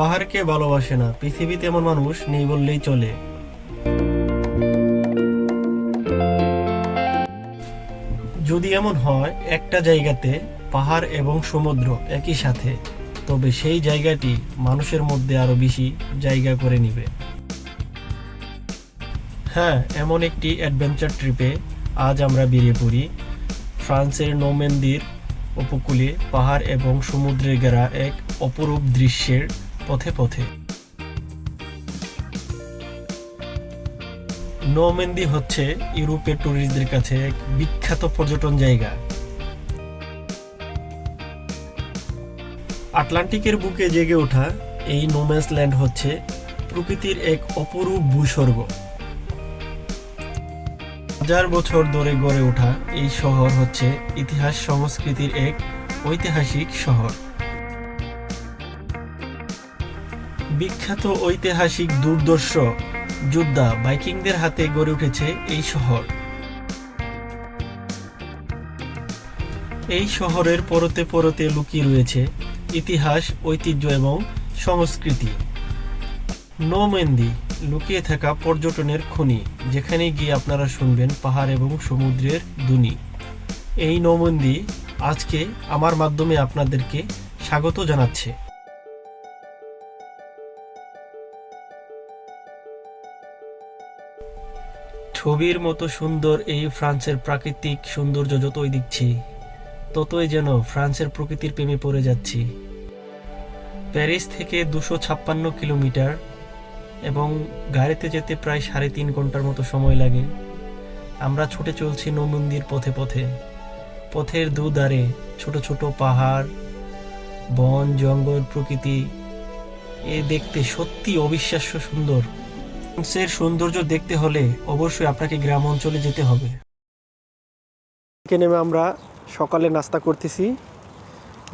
পাহাড়কে ভালোবাসে না, পৃথিবীতে এমন মানুষ নেই বললেই চলে। যদি এমন হয় একটা জায়গাতে পাহাড় এবং সমুদ্র একই সাথে, তবে সেই জায়গাটি মানুষের মধ্যে আরো বেশি জায়গা করে নিবে। হ্যাঁ, এমন একটি অ্যাডভেঞ্চার ট্রিপে আজ আমরা বেরিয়ে পড়ি। ফ্রান্সের নরম্যান্দির উপকূলে পাহাড় এবং সমুদ্রে ঘেরা এক অপরূপ দৃশ্যের পথে পথে। নরম্যান্দি হচ্ছে ইউরোপের ট্যুরিস্টদের কাছে এক বিখ্যাত পর্যটন জায়গা। আটলান্টিকের বুকে জেগে ওঠা এই নোম্যান্স ল্যান্ড হচ্ছে প্রকৃতির এক অপরূপ ভূস্বর্গ। হাজার বছর ধরে গড়ে ওঠা এই শহর হচ্ছে ইতিহাস সংস্কৃতির এক ঐতিহাসিক শহর। বিখ্যাত ঐতিহাসিক দুর্ধর্ষ যোদ্ধা ভাইকিংদের হাতে গড়ে উঠেছে এই শহর। এই শহরের পরতে পরতে লুকিয়ে রয়েছে ইতিহাস, ঐতিহ্য এবং সংস্কৃতি। নরম্যান্দি লুকিয়ে থাকা পর্যটনের খনি, যেখানে গিয়ে আপনারা শুনবেন পাহাড় এবং সমুদ্রের ধ্বনি। এই নরম্যান্দি আজকে আমার মাধ্যমে আপনাদেরকে স্বাগত জানাচ্ছে। ছবির মতো সুন্দর এই ফ্রান্সের প্রাকৃতিক সৌন্দর্য যতই দেখছি, ততই যেন ফ্রান্সের প্রকৃতির প্রেমে পড়ে যাচ্ছি। প্যারিস থেকে 256 কিলোমিটার এবং গাড়িতে যেতে প্রায় 3.5 ঘন্টার মতো সময় লাগে। আমরা ছুটে চলছি নরম্যান্দির পথে পথে। পথের দুধারে ছোট ছোট পাহাড়, বন, জঙ্গল, প্রকৃতি এ দেখতে সত্যি অবিশ্বাস্য সুন্দর। ফ্রান্সের সৌন্দর্য দেখতে হলে অবশ্যই আপনাকে গ্রাম অঞ্চলে যেতে হবে। নেমে আমরা সকালে নাস্তা করতেছি।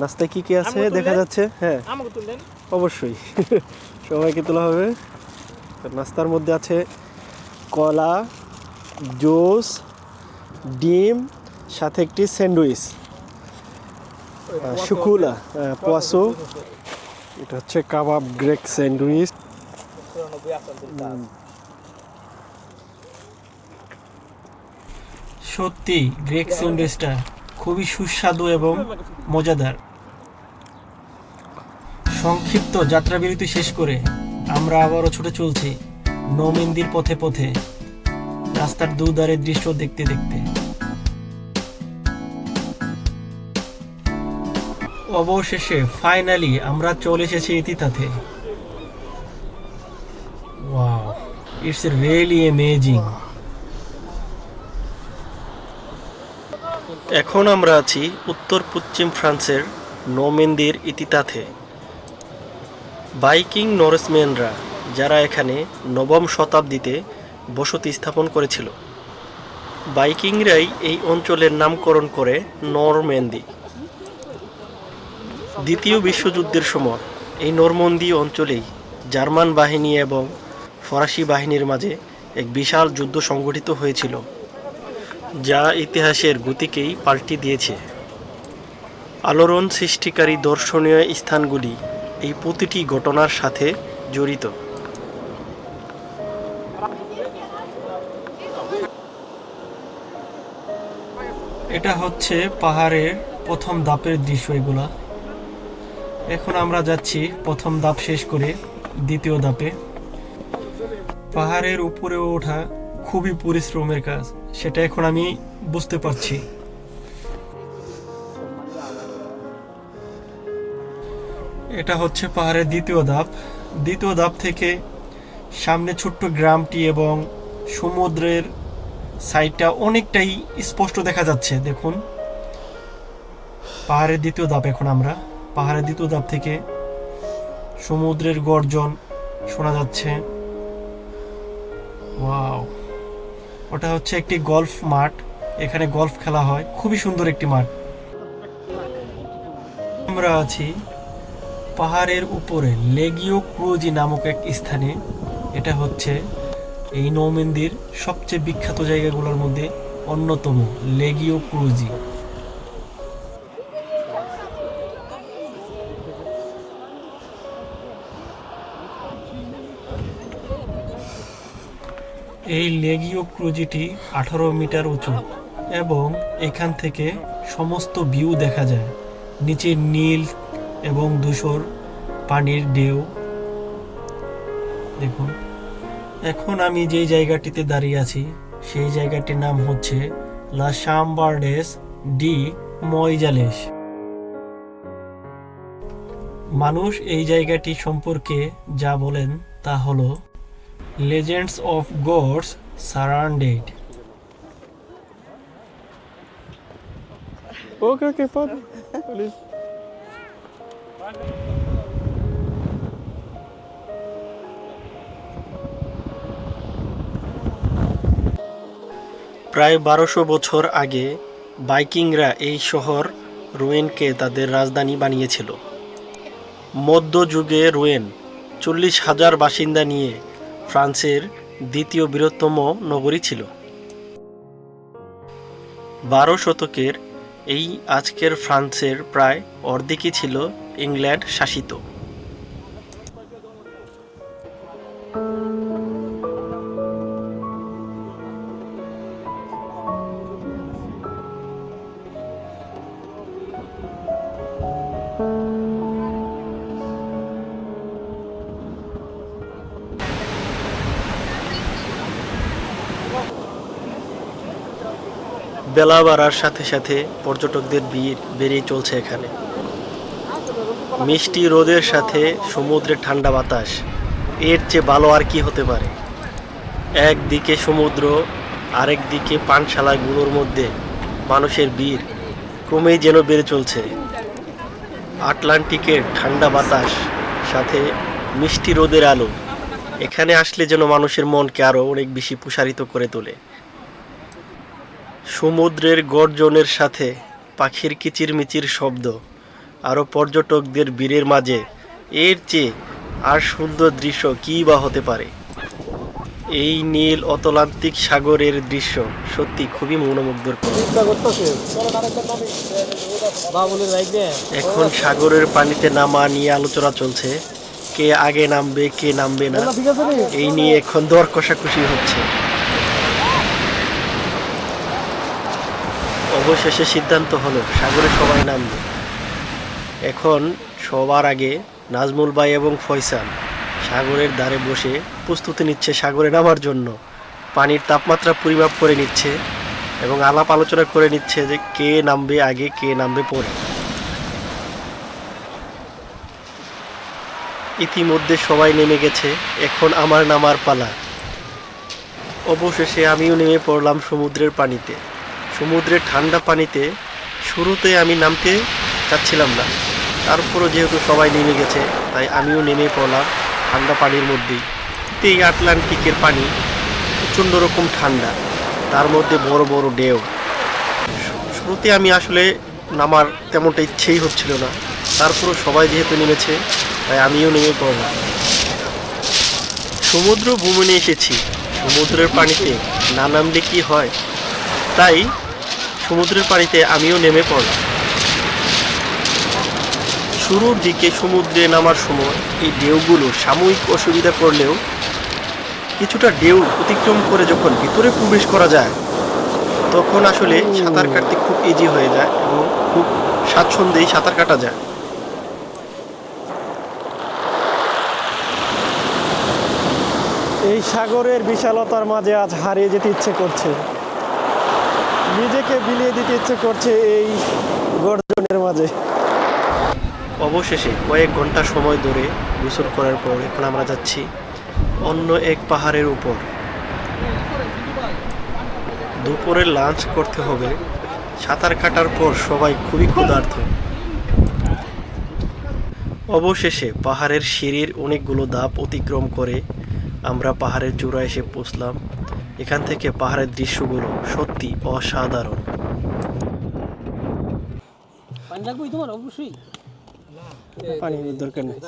নাস্তায় কি কি আছে দেখা যাচ্ছে? হ্যাঁ, অবশ্যই সবাইকে তোলা হবে। নাস্তার মধ্যে আছে কলা, জুস, ডিম, সাথে একটি স্যান্ডউইচ, শুকুলা, পোয়াসো, এটা হচ্ছে কাবাব গ্রেক স্যান্ডউইচ। সত্যি গ্রেক স্যান্ডউইচটা খুবই সুস্বাদু এবং মজাদার। সংক্ষিপ্ত যাত্রা বিরতি শেষ করে আমরা আবারও ছুটে চলছি নরম্যান্দির পথে পথে, রাস্তার দুধারে দৃশ্য দেখতে দেখতে। অবশেষে ফাইনালি আমরা চলে এসেছি ইতিতাতে। Wow, it's really amazing. এখন আমরা আছি উত্তর পশ্চিম ফ্রান্সের নরম্যান্দির ইতিতাতে। ভাইকিং নরসম্যানরা, যারা এখানে 9ম শতাব্দীতে বসতি স্থাপন করেছিল, ভাইকিংরাই এই অঞ্চলের নামকরণ করে নরম্যান্দি। দ্বিতীয় বিশ্বযুদ্ধের সময় এই নরম্যান্দি অঞ্চলেই জার্মান বাহিনী এবং ফরাসি বাহিনীর মাঝে এক বিশাল যুদ্ধ সংঘটিত হয়েছিল, যা ইতিহাসের গতিকেই পাল্টে দিয়েছে। আলোড়ন সৃষ্টিকারী দর্শনীয় স্থানগুলি এই প্রতিটি ঘটনার সাথে জড়িত। এটা হচ্ছে পাহাড়ের প্রথম ধাপের দৃশ্য এগুলা। এখন আমরা যাচ্ছি প্রথম ধাপ শেষ করে দ্বিতীয় ধাপে। পাহাড়ের উপরে ওঠা খুবই পরিশ্রমের কাজ, সেটা এখন আমি বুঝতে পারছি। এটা হচ্ছে পাহাড়ের দ্বিতীয় ধাপ। দ্বিতীয় ধাপ থেকে সামনে ছোট্ট গ্রামটি এবং সমুদ্রের সাইডটা অনেকটাই স্পষ্ট দেখা যাচ্ছে। দেখুন, পাহাড়ের দ্বিতীয় ধাপ। এখন আমরা পাহাড়ের দ্বিতীয় ধাপ থেকে সমুদ্রের গর্জন শোনা যাচ্ছে। ওয়াও, ওটা হচ্ছে একটি গলফ মাঠ, এখানে গলফ খেলা হয়, খুবই সুন্দর একটি মাঠ। আমরা আছি পাহাড়ের উপরে লেগিও ক্রুজি নামক এক স্থানে। এটা হচ্ছে এই নরম্যান্দির সবচেয়ে বিখ্যাত জায়গাগুলোর মধ্যে অন্যতম, লেগিও ক্রুজি। এই লেগীয় ক্রুজিটি 18 মিটার উঁচু এবং এখান থেকে সমস্ত ভিউ দেখা যায়, নিচে নীল এবং ধূসর পানির ঢেউ দেখুন। এখন আমি যে জায়গাটিতে দাঁড়িয়ে আছি সেই জায়গাটির নাম হচ্ছে লা শামবার্ডেস ডি ময়জালেস। মানুষ এই জায়গাটি সম্পর্কে যা বলেন তা হলো legends of gods surrounded. Okay, pode. Beleza. প্রায় 1200 বছর আগে ভাইকিংরা এই শহর রোয়েনকে তাদের রাজধানী বানিয়েছিল। মধ্যযুগে রোয়েন 40,000 বাসিন্দা নিয়ে ফ্রান্সের দ্বিতীয় বৃহত্তম নগরী ছিল। 12 শতকের এই আজকের ফ্রান্সের প্রায় অর্ধেকই ছিল ইংল্যান্ড শাসিত। বেলা বাড়ার সাথে সাথে পর্যটকদের ভিড় বেড়েই চলছে এখানে। মিষ্টি রোদের সাথে সমুদ্রের ঠান্ডা বাতাস, এর চেয়ে ভালো আর কি হতে পারে। একদিকে সমুদ্র, আরেক দিকে পানশালাগুলোর মধ্যে মানুষের ভিড় ক্রমেই যেন বেড়ে চলছে। আটলান্টিকের ঠান্ডা বাতাস সাথে মিষ্টি রোদের আলো এখানে আসলে যেন মানুষের মনকে আরও অনেক বেশি প্রসারিত করে তোলে। সমুদ্রের গর্জনের সাথে পাখির কিচিরমিচির শব্দ আরও পর্যটকদের ভিড়ের মাঝে এর চেয়ে আর সুন্দর দৃশ্য কী বা হতে পারে। এই নীল অতলান্তিক সাগরের দৃশ্য সত্যি খুবই মনোমুগ্ধকর। এখন সাগরের পানিতে নামা নিয়ে আলোচনা চলছে, কে আগে নামবে কে নামবে না, এই নিয়ে এখন দর কষাকষি হচ্ছে। অবশেষে সিদ্ধান্ত হলো সাগরে সবাই নামবে। এখন সবার আগে নাজমুল ভাই এবং ফয়সাল সাগরের ধারে বসে প্রস্তুতি নিচ্ছে সাগরে নামার জন্য। পানির তাপমাত্রা পরিমাপ করে নিচ্ছে এবং আলাপ আলোচনা করে নিচ্ছে যে কে নামবে আগে কে নামবে পরে। ইতিমধ্যে সবাই নেমে গেছে, এখন আমার নামার পালা। অবশেষে আমিও নেমে পড়লাম সমুদ্রের পানিতে। সমুদ্রের ঠান্ডা পানিতে শুরুতে আমি নামতে চাচ্ছিলাম না, তারপরও যেহেতু সবাই নেমে গেছে তাই আমিও নেমে পড়লাম ঠান্ডা পানির মধ্যেই। এই আটলান্টিকের পানি প্রচণ্ড রকম ঠান্ডা, তার মধ্যে বড় বড় ঢেউ। শুরুতে আমি আসলে নামার তেমনটা ইচ্ছেই হচ্ছিল না, তারপরও সবাই যেহেতু নেমেছে তাই আমিও নেমে পড়লাম। সমুদ্র ভ্রমণে এসেছি, সমুদ্রের পানিতে না নামলে কি হয়, তাই সমুদ্রের পানিতে আমিও নেমে পড়লাম। শুরুর দিকে সমুদ্রে নামার সময় এই ঢেউগুলো সাময়িক অসুবিধা করলেও কিছুটা ঢেউ অতিক্রম করে যখন ভিতরে প্রবেশ করা যায় তখন আসলে সাঁতার কাটতে খুব ইজি হয়ে যায় এবং খুব স্বাচ্ছন্দ্যেই সাঁতার কাটা যায়। এই সাগরের বিশালতার মাঝে আজ হারিয়ে যেতে ইচ্ছে করছে, নিজেকে বিলিয়ে দিতে ইচ্ছে করছে এই গর্জনের মাঝে। অবশেষে কয়েক ঘন্টা সময় ধরে গোসল করার পর এখন আমরা যাচ্ছি অন্য এক পাহাড়ের উপর। দুপুরে লাঞ্চ করতে হবে। সাঁতার কাটার পর সবাই খুবই ক্ষুধার্ত। অবশেষে পাহাড়ের সিঁড়ির অনেকগুলো ধাপ অতিক্রম করে আমরা পাহাড়ের চূড়ায় এসে পৌঁছলাম। এখান থেকে পাহাড়ের দৃশ্যগুলো সত্যি অসাধারণ। পানির দরকার নেই।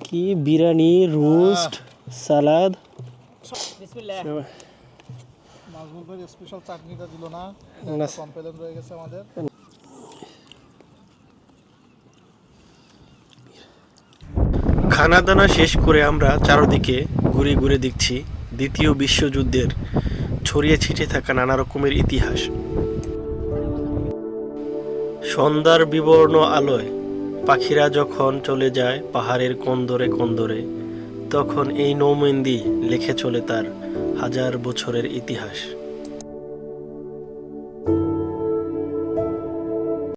কি বিরিয়ানি, রোস্ট, সালাদ, স্পেশাল চাটনিটা দিল না, কমপ্লেন রয়ে গেছে আমাদের। খানা দানা শেষ করে আমরা চারদিকে ঘুরে ঘুরে দেখছি দ্বিতীয় বিশ্বযুদ্ধের ছড়িয়ে ছিটিয়ে থাকা নানা রকমের ইতিহাস। সন্ধ্যার বিবর্ণ আলোয় পাখিরা যখন চলে যায় পাহাড়ের কন্দরে কন্দরে, তখন এই নৌমেন্দি লিখে চলে তার হাজার বছরের ইতিহাস।